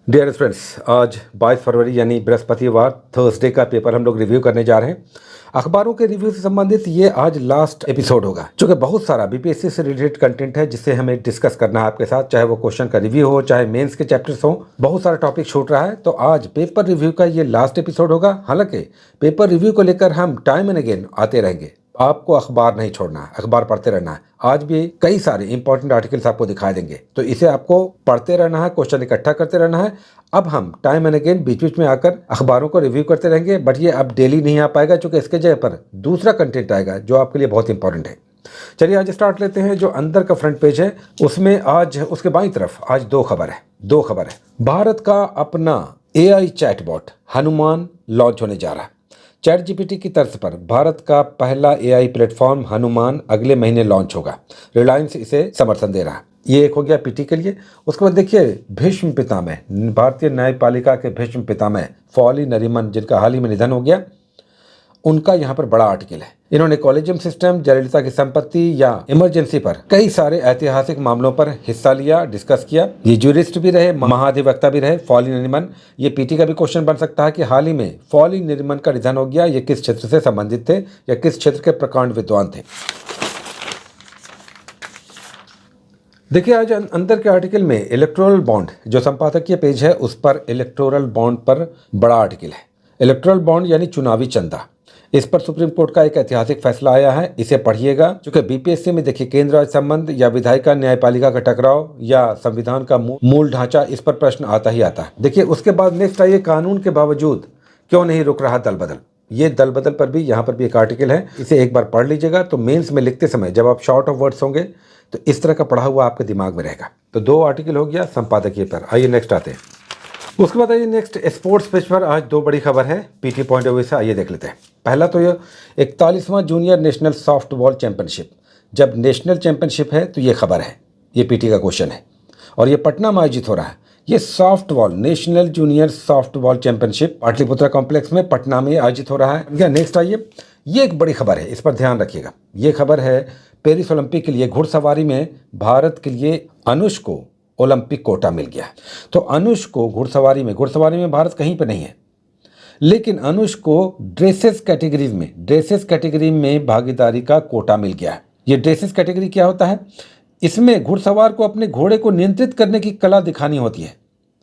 Dear friends, आज 22 फरवरी यानी बृहस्पतिवार थर्सडे का पेपर हम लोग रिव्यू करने जा रहे हैं। अखबारों के रिव्यू से संबंधित ये आज लास्ट एपिसोड होगा, क्योंकि बहुत सारा बीपीएससी से रिलेटेड कंटेंट है जिससे हमें डिस्कस करना है आपके साथ, चाहे वो क्वेश्चन का रिव्यू हो, चाहे मेंस के चैप्टर्स हो। बहुत सारा टॉपिक छूट रहा है, तो आज पेपर रिव्यू का ये लास्ट एपिसोड होगा। हालांकि पेपर रिव्यू को लेकर हम टाइम एंड अगेन आते रहेंगे। आपको अखबार नहीं छोड़ना है, अखबार पढ़ते रहना है। आज भी कई सारे इंपॉर्टेंट आर्टिकल्स आपको दिखाई देंगे, तो इसे आपको पढ़ते रहना है, क्वेश्चन इकट्ठा करते रहना है। अब हम टाइम एंड अगेन बीच बीच में आकर अखबारों को रिव्यू करते रहेंगे, बट ये अब डेली नहीं आ पाएगा, क्योंकि इसके जगह पर दूसरा कंटेंट आएगा जो आपके लिए बहुत इंपॉर्टेंट है। चलिए आज स्टार्ट लेते हैं। जो अंदर का फ्रंट पेज है उसमें आज उसके बाईं तरफ आज दो खबर है। भारत का अपना एआई चैटबॉट हनुमान लॉन्च होने जा रहा है। चैट जीपीटी की तर्ज पर भारत का पहला एआई प्लेटफॉर्म हनुमान अगले महीने लॉन्च होगा। रिलायंस इसे समर्थन दे रहा है। ये एक हो गया पीटी के लिए। उसके बाद देखिए, भीष्म पितामह, भारतीय न्यायपालिका के भीष्म पितामह फॉली नरीमन, जिनका हाल ही में निधन हो गया, उनका यहाँ पर बड़ा आर्टिकल है। इन्होंने कॉलेजियम सिस्टम, जयललिता की संपत्ति या इमरजेंसी पर कई सारे ऐतिहासिक मामलों पर हिस्सा लिया, डिस्कस किया। ये ज्यूरिस्ट भी रहे, महाधिवक्ता भी रहे फॉली नरीमन। ये पीटी का भी क्वेश्चन बन सकता है कि हाल ही में फॉली नरीमन का निधन हो गया, ये किस क्षेत्र से संबंधित थे या किस क्षेत्र के प्रकांड विद्वान थे। देखिए, आज अंदर के आर्टिकल में इलेक्टोरल बॉन्ड, जो संपादकीय पेज है उस पर इलेक्टोरल बॉन्ड पर बड़ा आर्टिकल है। इलेक्टोरल बॉन्ड यानी चुनावी चंदा, इस पर सुप्रीम कोर्ट का एक ऐतिहासिक फैसला आया है, इसे पढ़िएगा। क्योंकि बीपीएससी में देखिए, केंद्र राज्य संबंध या विधायिका न्यायपालिका का टकराव या संविधान का मूल ढांचा, इस पर प्रश्न आता ही आता है। देखिए, उसके बाद नेक्स्ट आइए, कानून के बावजूद क्यों नहीं रुक रहा दल बदल। ये दल बदल पर भी यहाँ पर भी एक आर्टिकल है, इसे एक बार पढ़ लीजिएगा, तो मेंस में लिखते समय जब आप शॉर्ट ऑफ वर्ड्स होंगे तो इस तरह का पढ़ा हुआ आपके दिमाग में रहेगा। तो दो आर्टिकल हो गया संपादकीय पर। आइए नेक्स्ट आते हैं। उसके बाद आइए नेक्स्ट स्पोर्ट्स पेज पर आज दो बड़ी खबर है पीटी पॉइंट ऑफ व्यू से। आइए देख लेते हैं। पहला तो ये 41वां जूनियर नेशनल सॉफ्टबॉल चैंपियनशिप। जब नेशनल चैंपियनशिप है तो ये खबर है, ये पीटी का क्वेश्चन है, और ये पटना में आयोजित हो रहा है। ये softball national junior softball championship Pataliputra complex में पटना में आयोजित हो रहा है। नेक्स्ट आइए, ये एक बड़ी खबर है, इस पर ध्यान रखिएगा। ये खबर है पेरिस ओलंपिक के लिए घुड़सवारी में भारत के लिए अनुष को ओलंपिक कोटा मिल गया। तो अनुष को घुड़सवारी में भारत कहीं पे नहीं है, लेकिन अनुष को ड्रेसेस कैटेगरी में भागीदारी का कोटा मिल गया है। ये ड्रेसेस कैटेगरी क्या होता है? इसमें घुड़सवार को अपने घोड़े को नियंत्रित करने की कला दिखानी होती है।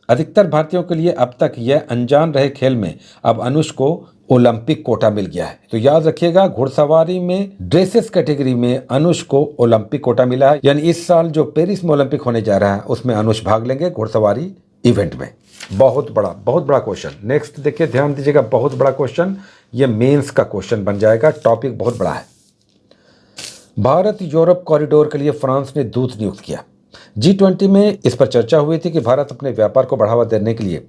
अधिकतर भारतीयों के लिए अब तक यह अनजान रहे खेल में अब अनुष को ओलंपिक कोटा मिल गया है। तो याद रखिएगा, घुड़सवारी में ड्रेसेस कैटेगरी में अनुष को ओलंपिक कोटा मिला है। यानी इस साल जो पेरिस में ओलंपिक होने जा रहा है उसमें अनुष भाग लेंगे घुड़सवारी इवेंट में। बहुत बड़ा क्वेश्चन। नेक्स्ट देखिए, ध्यान दीजिएगा, बहुत बड़ा क्वेश्चन, ये मेंस का क्वेश्चन बन जाएगा। टॉपिक बहुत बड़ा है। भारत यूरोप कॉरिडोर के लिए फ्रांस ने दूत नियुक्त किया। G20 में इस पर चर्चा हुई थी कि भारत अपने व्यापार को बढ़ावा देने के लिए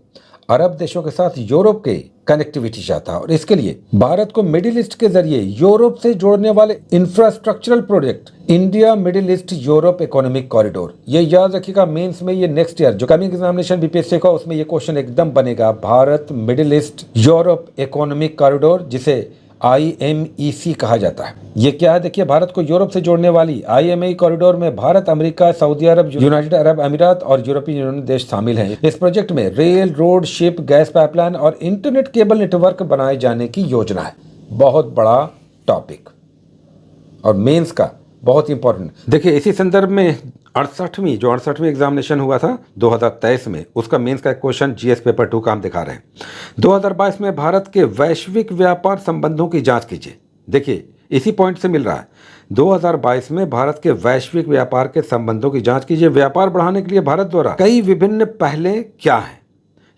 अरब देशों के साथ यूरोप के कनेक्टिविटी चाहता है, और इसके लिए भारत को मिडिल ईस्ट के जरिए यूरोप से जोड़ने वाले infrastructural project India middle east Europe economic corridor, ये याद रखिएगा। मेंस में ये नेक्स्ट ईयर जो कमिंग एग्जामिनेशन बीपीएससी का, उसमें ये क्वेश्चन एकदम बनेगा। Bharat middle east Europe economic corridor, जिसे IMEC कहा जाता है, ये क्या है? देखिए, भारत को यूरोप से जोड़ने वाली IMEC कॉरिडोर में भारत, अमेरिका, सऊदी अरब, यूनाइटेड अरब अमीरात और यूरोपीय यूनियन देश शामिल हैं। इस प्रोजेक्ट में rail, road, ship, gas pipeline और इंटरनेट केबल नेटवर्क बनाए जाने की योजना है। बहुत बड़ा टॉपिक और मेंस का बहुत इंपॉर्टेंट। देखिए, इसी संदर्भ में 68वीं एग्जामिनेशन हुआ था 2023 में, उसका मेंस का क्वेश्चन GS पेपर 2 का हम दिखा रहे हैं। 2022 में भारत के वैश्विक व्यापार संबंधों की जांच कीजिए। देखिए, इसी पॉइंट से मिल रहा है। 2022 में भारत के वैश्विक व्यापार के संबंधों की जांच कीजिए। व्यापार बढ़ाने के लिए भारत द्वारा कई विभिन्न पहलें क्या हैं,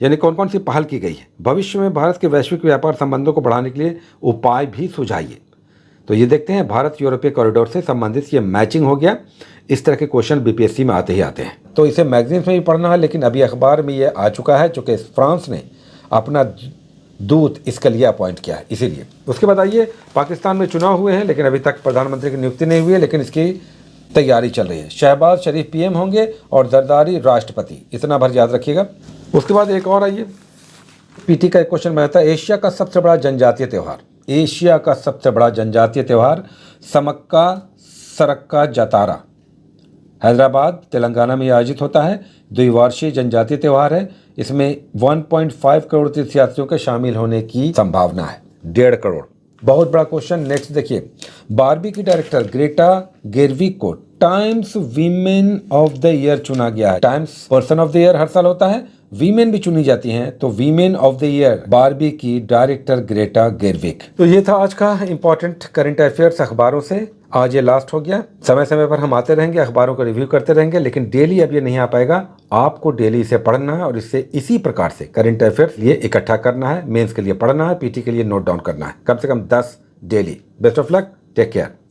यानी कौन कौन सी पहल की गई है। भविष्य में भारत के वैश्विक व्यापार संबंधों को बढ़ाने के लिए उपाय भी सुझाइए। तो ये देखते हैं, भारत यूरोपीय कॉरिडोर से संबंधित ये मैचिंग हो गया। इस तरह के क्वेश्चन बीपीएससी में आते ही आते हैं, तो इसे मैगजीन्स में भी पढ़ना है, लेकिन अभी अखबार में ये आ चुका है चूँकि फ्रांस ने अपना दूत इसके लिए अपॉइंट किया है, इसीलिए। उसके बाद आइए, पाकिस्तान में चुनाव हुए हैं लेकिन अभी तक प्रधानमंत्री की नियुक्ति नहीं हुई है, लेकिन इसकी तैयारी चल रही है। शहबाज शरीफ PM होंगे और जरदारी राष्ट्रपति, इतना भर याद रखिएगा। उसके बाद एक और आइए, पीटी का एक क्वेश्चन बनता है, एशिया का सबसे बड़ा जनजातीय त्यौहार समक्का सरक्का जातारा हैदराबाद तेलंगाना में आयोजित होता है। द्विवार्षीय जनजातीय त्यौहार है। इसमें 1.5 करोड़ तीर्थयात्रियों के शामिल होने की संभावना है। 1.5 करोड़, बहुत बड़ा क्वेश्चन। नेक्स्ट देखिए, बारबी की डायरेक्टर ग्रेटा गेरविक को Time's women of the year चुना गया है। Time's person of the year हर साल होता है, वीमेन भी चुनी जाती हैं, तो women of the year Barbie की डायरेक्टर ग्रेटा गेरविक। तो ये था आज का इंपॉर्टेंट करंट अफेयर्स अखबारों से। आज ये लास्ट हो गया। समय समय पर हम आते रहेंगे, अखबारों को रिव्यू करते रहेंगे, लेकिन डेली अब ये नहीं आ पाएगा। आपको डेली इसे पढ़ना है और इससे इसी प्रकार से करंट अफेयर्स लिए इकट्ठा करना है। मेंस के लिए पढ़ना है, पीटी के लिए नोट डाउन करना है, कम से कम 10 daily. Best of luck, take care.